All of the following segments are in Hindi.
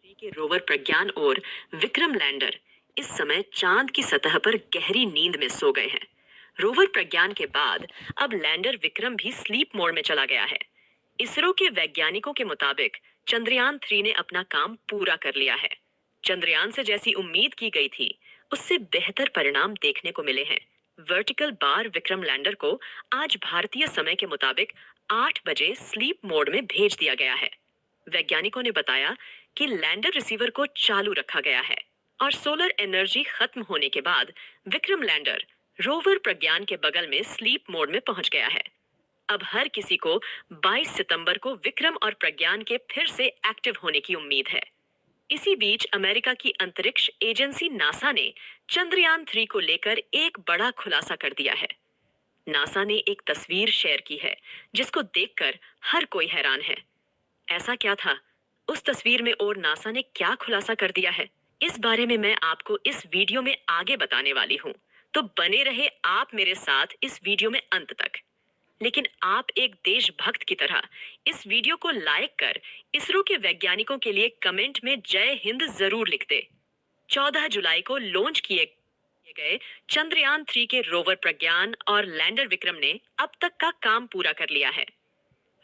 के रोवर प्रज्ञान और विक्रम लैंडर इस समय चांद की सतह पर गहरी नींद में सो गए हैं। रोवर प्रज्ञान के बाद अब लैंडर विक्रम भी स्लीप मोड में चला गया है। इसरो के वैज्ञानिकों के मुताबिक चंद्रयान 3 ने अपना काम पूरा कर लिया है। चंद्रयान से जैसी उम्मीद की गई थी, उससे बेहतर परिणाम देखने को मिले हैं। वर्टिकल बार विक्रम लैंडर को आज भारतीय समय के मुताबिक 8 बजे स्लीप मोड में भेज दिया गया है। वैज्ञानिकों ने बताया कि लैंडर रिसीवर को चालू रखा गया है और सोलर एनर्जी खत्म होने के बाद विक्रम लैंडर रोवर प्रज्ञान के बगल में स्लीप मोड में पहुंच गया है। अब हर किसी को 22 सितंबर को विक्रम और प्रज्ञान के फिर से एक्टिव होने की उम्मीद है। इसी बीच अमेरिका की अंतरिक्ष एजेंसी नासा ने चंद्रयान 3 को लेकर एक बड़ा खुलासा कर दिया है। नासा ने एक तस्वीर शेयर की है जिसको देखकर हर कोई हैरान है। ऐसा क्या था उस तस्वीर में और नासा ने क्या खुलासा कर दिया है, इस बारे में मैं आपको इस वीडियो में आगे बताने वाली हूँ। तो बने रहे आप मेरे साथ इस वीडियो में अंत तक। लेकिन आप एक देशभक्त की तरह इस वीडियो को लाइक कर इसरो के वैज्ञानिकों के लिए कमेंट में जय हिंद जरूर लिख दे। 14 जुलाई को लॉन्च किए गए चंद्रयान 3 के रोवर प्रज्ञान और लैंडर विक्रम ने अब तक का काम पूरा कर लिया है।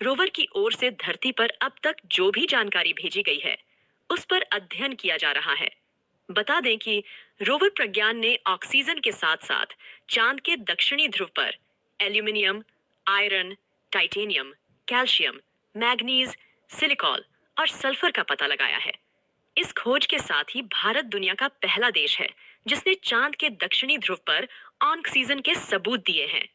रोवर की ओर से धरती पर अब तक जो भी जानकारी भेजी गई है, उस पर अध्ययन किया जा रहा है। बता दें कि रोवर प्रज्ञान ने ऑक्सीजन के साथ साथ चांद के दक्षिणी ध्रुव पर aluminium, iron, titanium, calcium, manganese, silicon और सल्फर का पता लगाया है। इस खोज के साथ ही भारत दुनिया का पहला देश है जिसने चांद के दक्षिणी ध्रुव पर ऑक्सीजन के सबूत दिए हैं।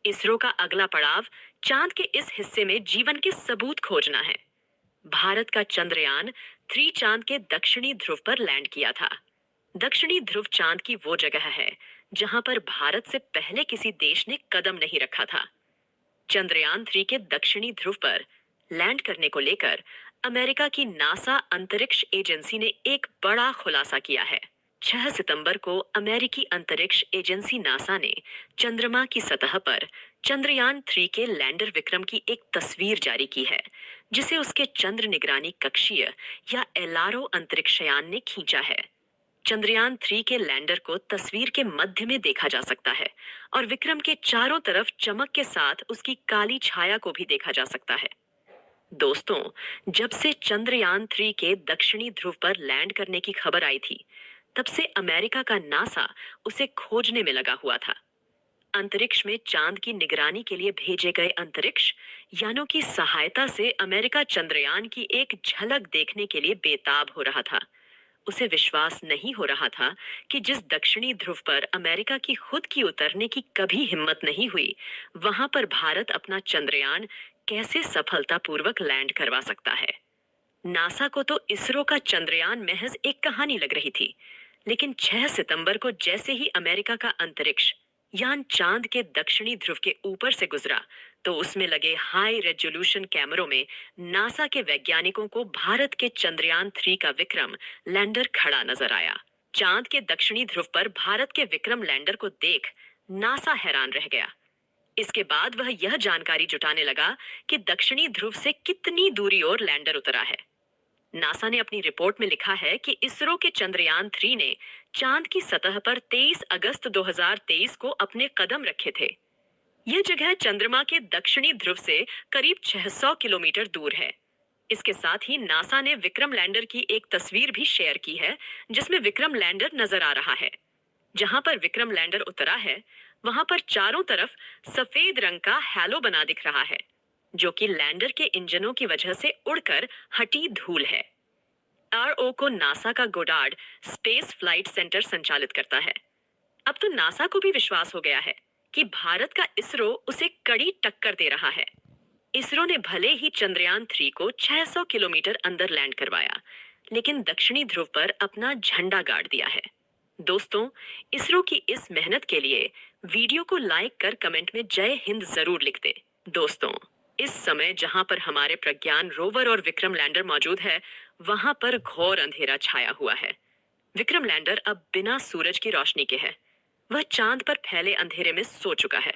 इसरो का अगला पड़ाव चांद के इस हिस्से में जीवन के सबूत खोजना है। भारत का चंद्रयान 3 चांद के दक्षिणी ध्रुव पर लैंड किया था। दक्षिणी ध्रुव चांद की वो जगह है जहां पर भारत से पहले किसी देश ने कदम नहीं रखा था। चंद्रयान 3 के दक्षिणी ध्रुव पर लैंड करने को लेकर अमेरिका की नासा अंतरिक्ष एजेंसी ने एक बड़ा खुलासा किया है। 6 सितंबर को अमेरिकी अंतरिक्ष एजेंसी नासा ने चंद्रमा की सतह पर चंद्रयान 3 के लैंडर विक्रम की एक तस्वीर जारी की है, जिसे उसके चंद्र निगरानी कक्षीय या एलआरओ अंतरिक्षयान ने खींचा है। चंद्रयान 3 के लैंडर को तस्वीर के मध्य में देखा जा सकता है और विक्रम के चारों तरफ चमक के साथ उसकी काली छाया को भी देखा जा सकता है। दोस्तों, जब से चंद्रयान 3 के दक्षिणी ध्रुव पर लैंड करने की खबर आई थी, तब से अमेरिका का नासा उसे खोजने में लगा हुआ था। अंतरिक्ष में चांद की निगरानी के लिए भेजे गए अंतरिक्ष यानों की सहायता से अमेरिका चंद्रयान की एक झलक देखने के लिए बेताब हो रहा था। उसे विश्वास नहीं हो रहा था कि जिस दक्षिणी ध्रुव पर अमेरिका की खुद की उतरने की कभी हिम्मत नहीं हुई, वहां पर भारत अपना चंद्रयान कैसे सफलतापूर्वक लैंड करवा सकता है। नासा को तो इसरो का चंद्रयान महज एक कहानी लग रही थी, लेकिन 6 सितंबर को जैसे ही अमेरिका का अंतरिक्ष यान चांद के दक्षिणी ध्रुव के ऊपर से गुजरा, तो उसमें लगे हाई रेजोल्यूशन कैमरों में नासा के वैज्ञानिकों को भारत के चंद्रयान 3 का विक्रम लैंडर खड़ा नजर आया। चांद के दक्षिणी ध्रुव पर भारत के विक्रम लैंडर को देख नासा हैरान रह गया। इसके बाद वह यह जानकारी जुटाने लगा कि दक्षिणी ध्रुव से कितनी दूरी और लैंडर उतरा है। नासा ने अपनी रिपोर्ट में लिखा है कि इसरो के चंद्रयान 3 ने चांद की सतह पर 23 अगस्त 2023 को अपने कदम रखे थे। यह जगह चंद्रमा के दक्षिणी ध्रुव से करीब 600 किलोमीटर दूर है। इसके साथ ही नासा ने विक्रम लैंडर की एक तस्वीर भी शेयर की है, जिसमें विक्रम लैंडर नजर आ रहा है। जहां पर विक्रम लैंडर उतरा है, वहां पर चारों तरफ सफेद रंग का हैलो बना दिख रहा है, जो कि लैंडर के इंजनों की वजह से उड़कर हटी धूल है। आरओ को नासा का गोडार्ड स्पेस फ्लाइट सेंटर संचालित करता है। अब तो नासा को भी विश्वास हो गया है कि भारत का इसरो उसे कड़ी टक्कर दे रहा है। इसरो ने भले ही चंद्रयान 3 को 600 किलोमीटर अंदर लैंड करवाया, लेकिन दक्षिणी ध्रुव पर अपना झंडा गाड़ दिया है। दोस्तों, इसरो की इस मेहनत के लिए वीडियो को लाइक कर कमेंट में जय हिंद जरूर लिख दे। दोस्तों, इस समय जहां पर हमारे प्रज्ञान रोवर और विक्रम लैंडर मौजूद है, वहां पर घोर अंधेरा छाया हुआ है। विक्रम लैंडर अब बिना सूरज की रोशनी के है। वह चांद पर फैले अंधेरे में सो चुका है।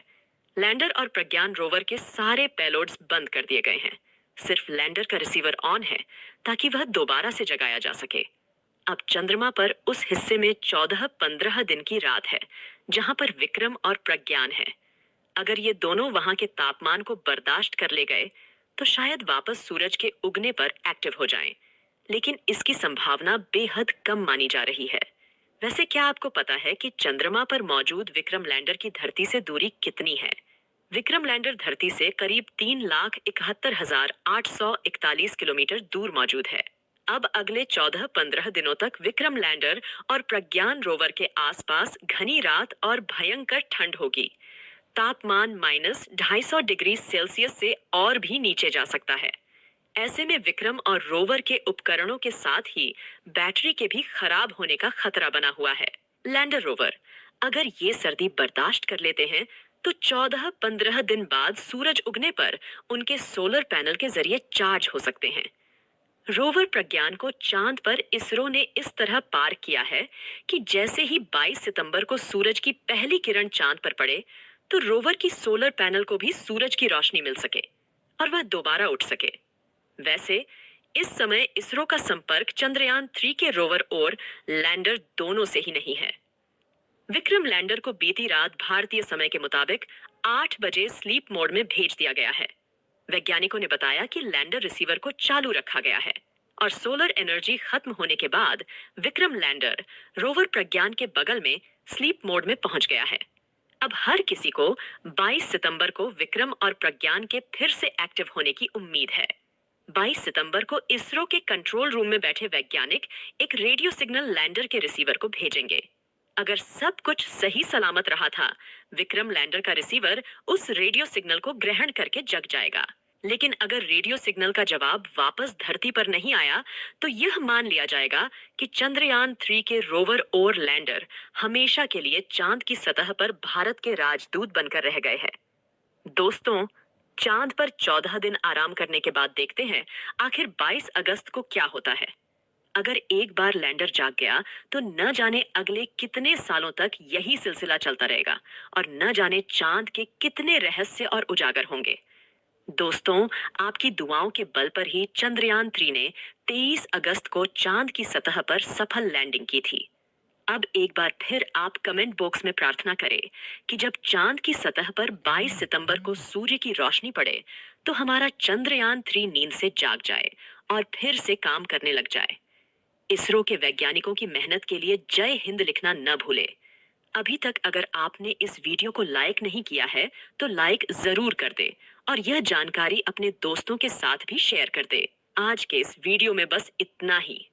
लैंडर और प्रज्ञान रोवर के सारे पेलोड्स बंद कर दिए गए हैं। सिर्फ लैंडर का रिसीवर ऑन है, ताकि वह दोबारा से जगाया जा सके। अब चंद्रमा पर उस हिस्से में 14-15 दिन की रात है जहां पर विक्रम और प्रज्ञान है। अगर ये दोनों वहां के तापमान को बर्दाश्त कर ले गए तो शायद वापस सूरज के उगने पर एक्टिव हो जाएं। लेकिन इसकी संभावना बेहद कम मानी जा रही है। वैसे क्या आपको पता है कि चंद्रमा पर मौजूद विक्रम लैंडर की धरती से दूरी कितनी है? विक्रम लैंडर धरती से करीब 3,71,841 किलोमीटर दूर मौजूद है। अब अगले 14-15 दिनों तक विक्रम लैंडर और प्रज्ञान रोवर के आसपास घनी रात और भयंकर ठंड होगी। तापमान -250 डिग्री सेल्सियस से और भी नीचे जा सकता है। ऐसे में विक्रम और रोवर के उपकरणों के साथ ही बैटरी के भी खराब होने का खतरा बना हुआ है। लैंडर रोवर अगर ये सर्दी बर्दाश्त कर लेते हैं तो 14-15 दिन बाद सूरज उगने पर उनके सोलर पैनल के जरिए चार्ज हो सकते हैं। रोवर प्रज्ञान को चांद पर इसरो ने इस तरह पार्क किया है कि जैसे ही 22 सितंबर को सूरज की पहली किरण चांद पर पड़े तो रोवर की सोलर पैनल को भी सूरज की रोशनी मिल सके और वह दोबारा उठ सके। वैसे इस समय इसरो का संपर्क चंद्रयान 3 के रोवर और लैंडर दोनों से ही नहीं है। विक्रम लैंडर को बीती रात भारतीय समय के मुताबिक 8 बजे स्लीप मोड में भेज दिया गया है। वैज्ञानिकों ने बताया कि लैंडर रिसीवर को चालू रखा गया है और सोलर एनर्जी खत्म होने के बाद विक्रम लैंडर रोवर प्रज्ञान के बगल में स्लीप मोड में पहुंच गया है। अब हर किसी को 22 सितंबर को विक्रम और प्रज्ञान के फिर से एक्टिव होने की उम्मीद है। 22 सितंबर को इसरो के कंट्रोल रूम में बैठे वैज्ञानिक एक रेडियो सिग्नल लैंडर के रिसीवर को भेजेंगे। अगर सब कुछ सही सलामत रहा था, विक्रम लैंडर का रिसीवर उस रेडियो सिग्नल को ग्रहण करके जग जाएगा। लेकिन अगर रेडियो सिग्नल का जवाब वापस धरती पर नहीं आया, तो यह मान लिया जाएगा कि चंद्रयान 3 के रोवर और लैंडर हमेशा के लिए चांद की सतह पर भारत के राजदूत बनकर रह गए हैं। दोस्तों, चांद पर 14 दिन आराम करने के बाद देखते हैं आखिर 22 अगस्त को क्या होता है। अगर एक बार लैंडर जाग गया तो न जाने अगले कितने सालों तक यही सिलसिला चलता रहेगा और न जाने चांद के कितने रहस्य और उजागर होंगे। दोस्तों, आपकी दुआओं के बल पर ही चंद्रयान 3 ने 23 अगस्त को चांद की सतह पर सफल लैंडिंग की थी। अब एक बार फिर आप कमेंट बॉक्स में प्रार्थना करें कि जब चांद की सतह पर 22 सितंबर को सूर्य की रोशनी पड़े तो हमारा चंद्रयान 3 नींद से जाग जाए और फिर से काम करने लग जाए। इसरो के वैज्ञानिकों की मेहनत के लिए जय हिंद लिखना न भूले। अभी तक अगर आपने इस वीडियो को लाइक नहीं किया है तो लाइक जरूर कर दे और यह जानकारी अपने दोस्तों के साथ भी शेयर कर दे। आज के इस वीडियो में बस इतना ही।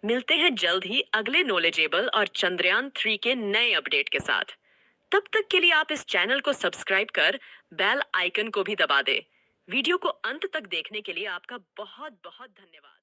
मिलते हैं जल्द ही अगले नॉलेजेबल और चंद्रयान 3 के नए अपडेट के साथ। तब तक के लिए आप इस चैनल को सब्सक्राइब कर बेल आइकन को भी दबा दे। वीडियो को अंत तक देखने के लिए आपका बहुत बहुत धन्यवाद।